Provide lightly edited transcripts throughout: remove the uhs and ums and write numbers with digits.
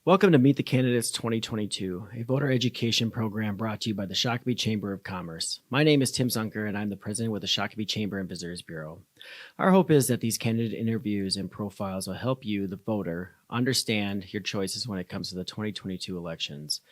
Welcome to Meet the Candidates 2022, a voter education program brought to you by the Shakopee Chamber of Commerce. My name is Tim Zunker, and I'm the president with the Shakopee Chamber and Visitors Bureau. Our hope is that these candidate interviews and profiles will help you, the voter, understand your choices when it comes to the 2022 elections.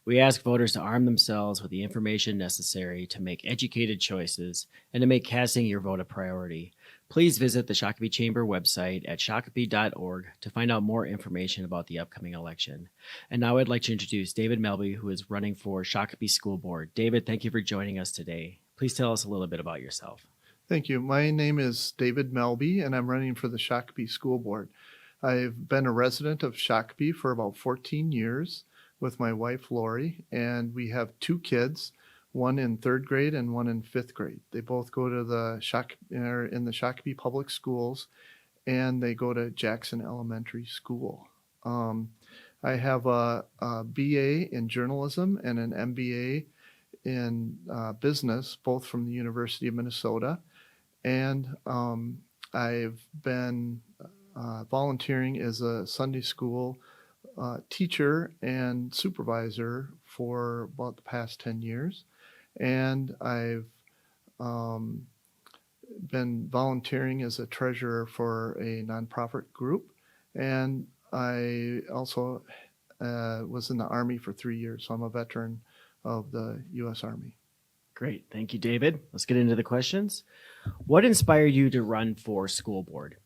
We ask voters to arm themselves with the information necessary to make educated choices and to make casting your vote a priority. Please visit the Shakopee Chamber website at shakopee.org to find out more information about the upcoming election. And now I'd like to introduce David Melby, who is running for Shakopee School Board. David, thank you for joining us today. Please tell us a little bit about yourself. Thank you. My name is David Melby, and I'm running for the Shakopee School Board. I've been a resident of Shakopee for about 14 years with my wife, Lori, and we have two kids, one in third grade and one in fifth grade. They both go to the in the Shakopee Public Schools, and they go to Jackson Elementary School. I have a BA in journalism and an MBA in business, both from the University of Minnesota. And I've been volunteering as a Sunday school teacher and supervisor for about the past 10 years. And I've been volunteering as a treasurer for a nonprofit group. And I also was in the Army for 3 years, so I'm a veteran of the U.S. Army. Great. Thank you, David. Let's get into the questions. What inspired you to run for school board?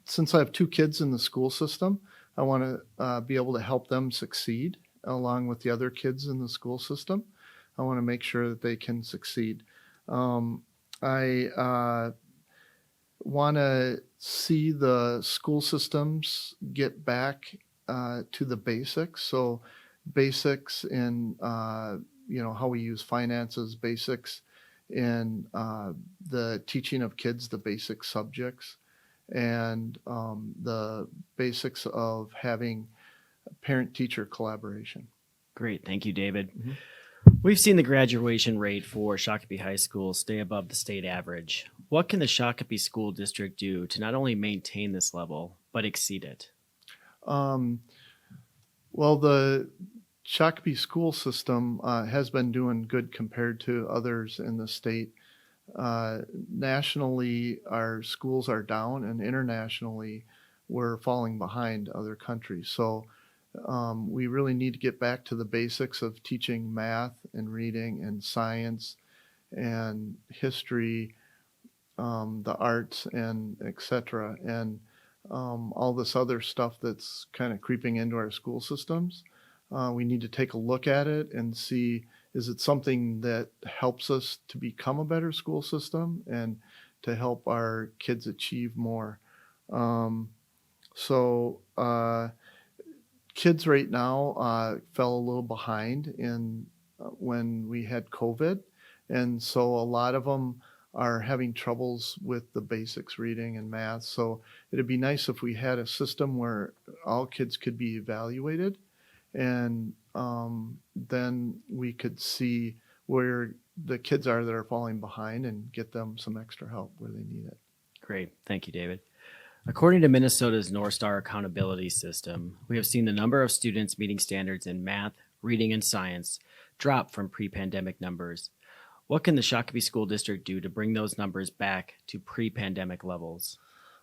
Since I have two kids in the school system, I want to be able to help them succeed along with the other kids in the school system. I want to make sure that they can succeed. I want to see the school systems get back to the basics. So basics in how we use finances, basics in the teaching of kids the basic subjects, and the basics of having parent-teacher collaboration. Great. Thank you, David. Mm-hmm. We've seen the graduation rate for Shakopee High School stay above the state average. What can the Shakopee School District do to not only maintain this level, but exceed it? The Shakopee school system has been doing good compared to others in the state. Nationally, our schools are down, and internationally, we're falling behind other countries. So we really need to get back to the basics of teaching math and reading and science and history, the arts, and etc. And all this other stuff that's kind of creeping into our school systems. We need to take a look at it and see, is it something that helps us to become a better school system and to help our kids achieve more? Kids right now fell a little behind in when we had COVID. And so a lot of them are having troubles with the basics, reading and math. So it'd be nice if we had a system where all kids could be evaluated, and then we could see where the kids are that are falling behind and get them some extra help where they need it. Great. Thank you, David. According to Minnesota's North Star Accountability System, we have seen the number of students meeting standards in math, reading, and science drop from pre-pandemic numbers. What can the Shakopee School District do to bring those numbers back to pre-pandemic levels?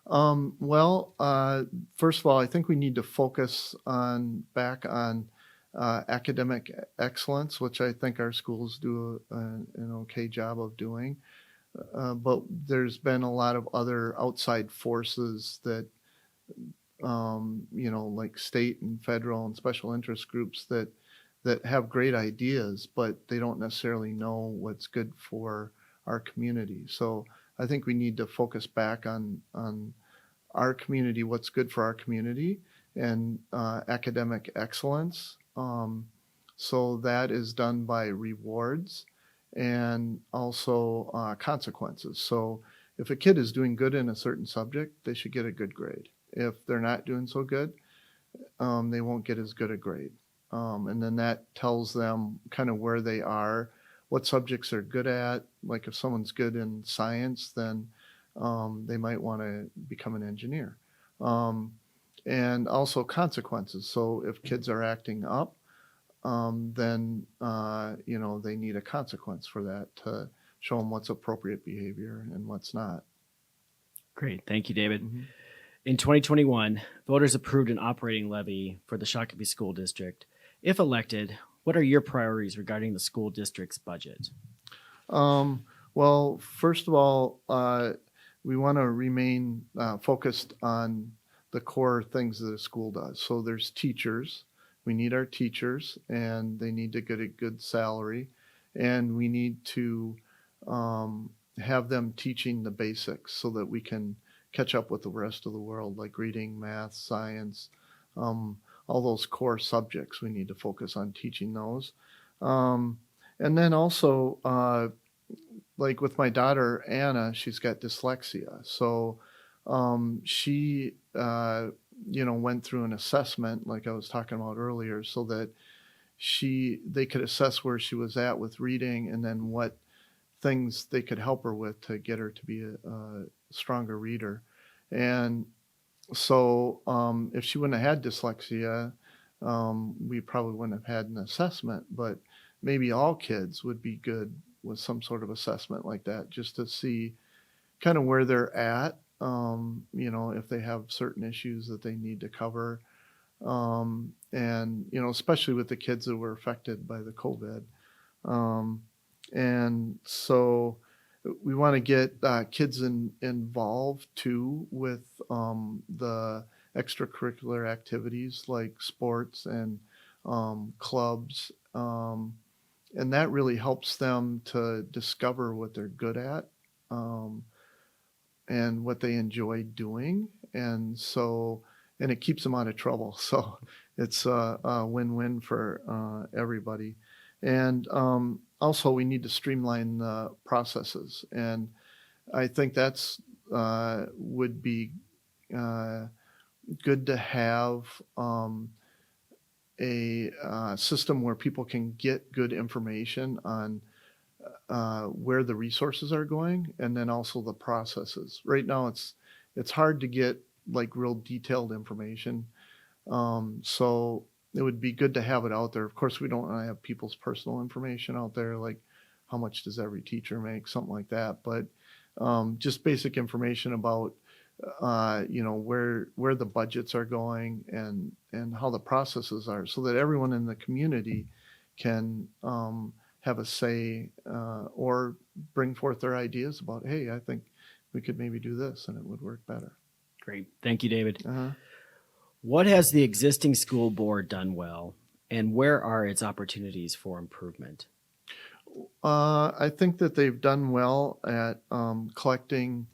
First of all, I think we need to focus back on academic excellence, which I think our schools do an okay job of doing. But there's been a lot of other outside forces that, like state and federal and special interest groups that have great ideas, but they don't necessarily know what's good for our community. So I think we need to focus back on our community, what's good for our community, and academic excellence. So that is done by rewards and also consequences. So if a kid is doing good in a certain subject, they should get a good grade. If they're not doing so good, they won't get as good a grade. And then that tells them kind of where they are, what subjects they're good at. Like if someone's good in science, then they might want to become an engineer. and also consequences. So if kids are acting up, then they need a consequence for that to show them what's appropriate behavior and what's not. Great. Thank you, David. Mm-hmm. In 2021, voters approved an operating levy for the Shakopee School District. If elected, what are your priorities regarding the school district's budget? Well, first of all, we want to remain focused on the core things that a school does. So there's teachers. We need our teachers, and they need to get a good salary. And we need to have them teaching the basics so that we can catch up with the rest of the world, like reading, math, science, all those core subjects. We need to focus on teaching those. And then also, like with my daughter Anna, she's got dyslexia. So she went through an assessment, like I was talking about earlier, so that they could assess where she was at with reading, and then what things they could help her with to get her to be a stronger reader. And so if she wouldn't have had dyslexia, we probably wouldn't have had an assessment, but maybe all kids would be good with some sort of assessment like that, just to see kind of where they're at, if they have certain issues that they need to cover. And especially with the kids that were affected by the COVID. And so we want to get kids involved too with the extracurricular activities like sports and clubs. And that really helps them to discover what they're good at and what they enjoy doing. And it keeps them out of trouble. So it's a win-win for everybody. And also, we need to streamline the processes. And I think that's would be good to have a system where people can get good information on where the resources are going, and then also the processes. Right now, it's hard to get like real detailed information. So it would be good to have it out there. Of course, we don't want to have people's personal information out there, like how much does every teacher make, something like that. But just basic information about where the budgets are going and how the processes are, so that everyone in the community can have a say or bring forth their ideas about, hey, I think we could maybe do this and it would work better. Great. Thank you, David. Uh-huh. What has the existing school board done well, and where are its opportunities for improvement? I think that they've done well at collecting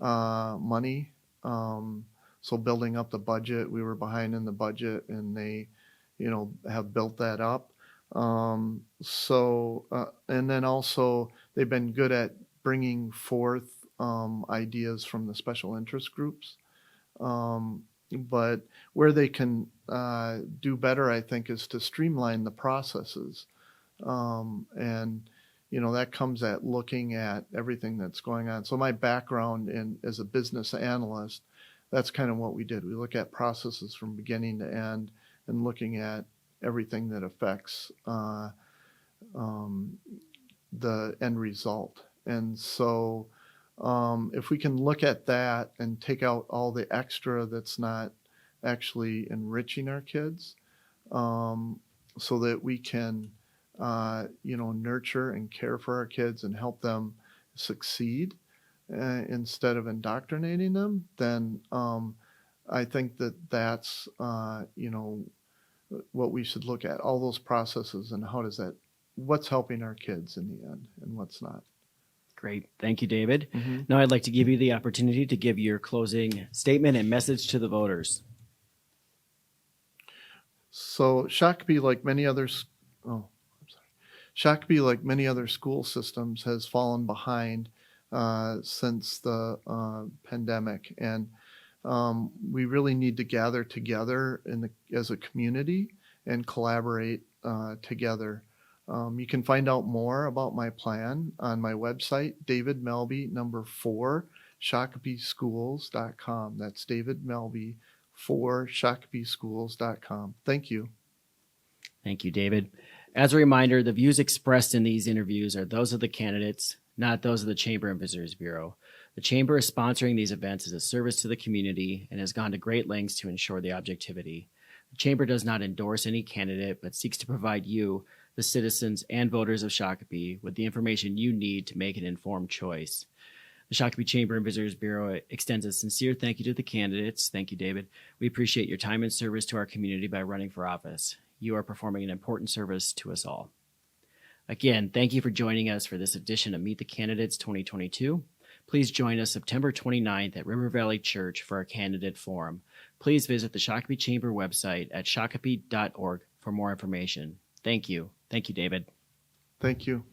money. So building up the budget. We were behind in the budget, and they, have built that up. And then also they've been good at bringing forth ideas from the special interest groups. But where they can do better, I think, is to streamline the processes. And that comes at looking at everything that's going on. So my background as a business analyst, that's kind of what we did. We look at processes from beginning to end and looking at everything that affects the end result. And so if we can look at that and take out all the extra that's not actually enriching our kids, so that we can nurture and care for our kids and help them succeed instead of indoctrinating them, then I think that's what we should look at, all those processes and what's helping our kids in the end and what's not. Great. Thank you, David. Mm-hmm. Now I'd like to give you the opportunity to give your closing statement and message to the voters. So Shakopee, like many other school systems, has fallen behind since the pandemic, and we really need to gather together as a community and collaborate together. You can find out more about my plan on my website, David Melby, 4, ShakopeeSchools.com. That's David Melby, for shakopeeschools.com. Thank you. Thank you, David. As a reminder, the views expressed in these interviews are those of the candidates, not those of the Chamber and Visitors Bureau. The Chamber is sponsoring these events as a service to the community and has gone to great lengths to ensure the objectivity. The Chamber does not endorse any candidate, but seeks to provide you, the citizens and voters of Shakopee, with the information you need to make an informed choice. The Shakopee Chamber and Visitors Bureau extends a sincere thank you to the candidates. Thank you, David. We appreciate your time and service to our community by running for office. You are performing an important service to us all. Again, thank you for joining us for this edition of Meet the Candidates 2022. Please join us September 29th at River Valley Church for our candidate forum. Please visit the Shakopee Chamber website at shakopee.org for more information. Thank you. Thank you, David. Thank you.